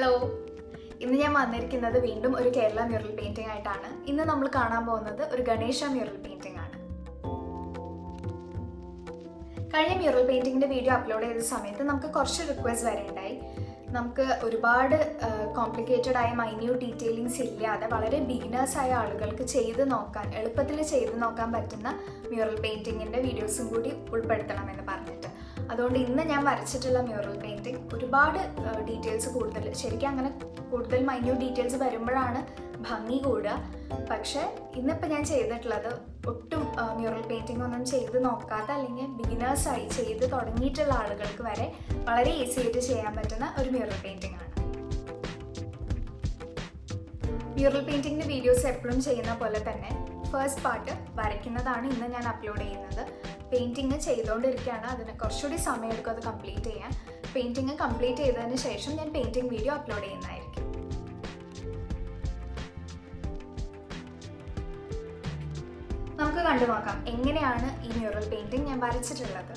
Hello, ഇന്ന് ഞാൻ വന്നിരിക്കുന്നത് വീണ്ടും ഒരു കേരള മ്യൂറൽ പെയിന്റിംഗ് ആയിട്ടാണ്. ഇന്ന് നമ്മൾ കാണാൻ പോകുന്നത് ഒരു ഗണേശ മ്യൂറൽ പെയിന്റിംഗ് ആണ്. കഴിഞ്ഞ മ്യൂറൽ പെയിന്റിങ്ങിന്റെ വീഡിയോ അപ്ലോഡ് ചെയ്ത സമയത്ത് നമുക്ക് കുറച്ച് റിക്വസ്റ്റ് വരെയുണ്ടായി. നമുക്ക് ഒരുപാട് കോംപ്ലിക്കേറ്റഡ് ആയ മൈന്യൂട്ട് ഡീറ്റെയിലിങ്സ് ഇല്ലാതെ വളരെ ബിഗിനേഴ്സ് ആയ ആളുകൾക്ക് എളുപ്പത്തിൽ ചെയ്ത് നോക്കാൻ പറ്റുന്ന മ്യൂറൽ പെയിന്റിങ്ങിന്റെ വീഡിയോസും കൂടി ഉൾപ്പെടുത്തണമെന്ന് പറഞ്ഞിട്ട്, അതുകൊണ്ട് ഇന്ന് ഞാൻ വരച്ചിട്ടുള്ള മ്യൂറൽ പെയിന്റിംഗ് ഒരുപാട് ഡീറ്റെയിൽസ് കൂടുതൽ മൈന്യൂട്ട് ഡീറ്റെയിൽസ് വരുമ്പോഴാണ് ഭംഗി കൂടുക. പക്ഷേ ഇന്നിപ്പോൾ ഞാൻ ചെയ്തിട്ടുള്ളത് ഒട്ടും മ്യൂറൽ പെയിന്റിംഗ് ഒന്നും ചെയ്ത് നോക്കാത്ത അല്ലെങ്കിൽ ബിഗിനേഴ്സായി ചെയ്ത് തുടങ്ങിയിട്ടുള്ള ആളുകൾക്ക് വരെ വളരെ ഈസി ആയിട്ട് ചെയ്യാൻ പറ്റുന്ന ഒരു മ്യൂറൽ പെയിന്റിംഗ് ആണ്. മ്യൂറൽ പെയിന്റിങ്ങിന്റെ വീഡിയോസ് എപ്പോഴും ചെയ്യുന്ന പോലെ തന്നെ ഫസ്റ്റ് പാർട്ട് വരയ്ക്കുന്നതാണ് ഇന്ന് ഞാൻ അപ്ലോഡ് ചെയ്യുന്നത്. പെയിന്റിങ് ചെയ്തുകൊണ്ടിരിക്കുകയാണ്, അതിന് കുറച്ചുകൂടി സമയമെടുക്കും അത് കംപ്ലീറ്റ് ചെയ്യാൻ. പെയിന്റിങ് കംപ്ലീറ്റ് ചെയ്തതിന് ശേഷം ഞാൻ പെയിന്റിംഗ് വീഡിയോ അപ്ലോഡ് ചെയ്യുന്നതായിരിക്കും. നമുക്ക് കണ്ടു നോക്കാം എങ്ങനെയാണ് ഈ മ്യൂറൽ പെയിന്റിംഗ് ഞാൻ വരച്ചിട്ടുള്ളത്.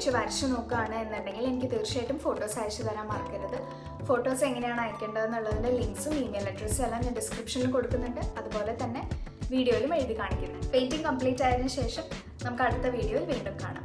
വെച്ച് വരച്ച് നോക്കുകയാണ് എന്നുണ്ടെങ്കിൽ എനിക്ക് തീർച്ചയായിട്ടും ഫോട്ടോസ് അയച്ചു തരാൻ മറക്കരുത്. ഫോട്ടോസ് എങ്ങനെയാണ് അയക്കേണ്ടതെന്നുള്ളതിൻ്റെ ലിങ്ക്സും ഇമെയിൽ അഡ്രസ്സും എല്ലാം ഞാൻ ഡിസ്ക്രിപ്ഷനിൽ കൊടുക്കുന്നുണ്ട്. അതുപോലെ തന്നെ വീഡിയോയിലും എഴുതി കാണിക്കുന്നുണ്ട്. പെയിൻറ്റിങ് കംപ്ലീറ്റ് ആയതിനു ശേഷം നമുക്ക് അടുത്ത വീഡിയോയിൽ വീണ്ടും കാണാം.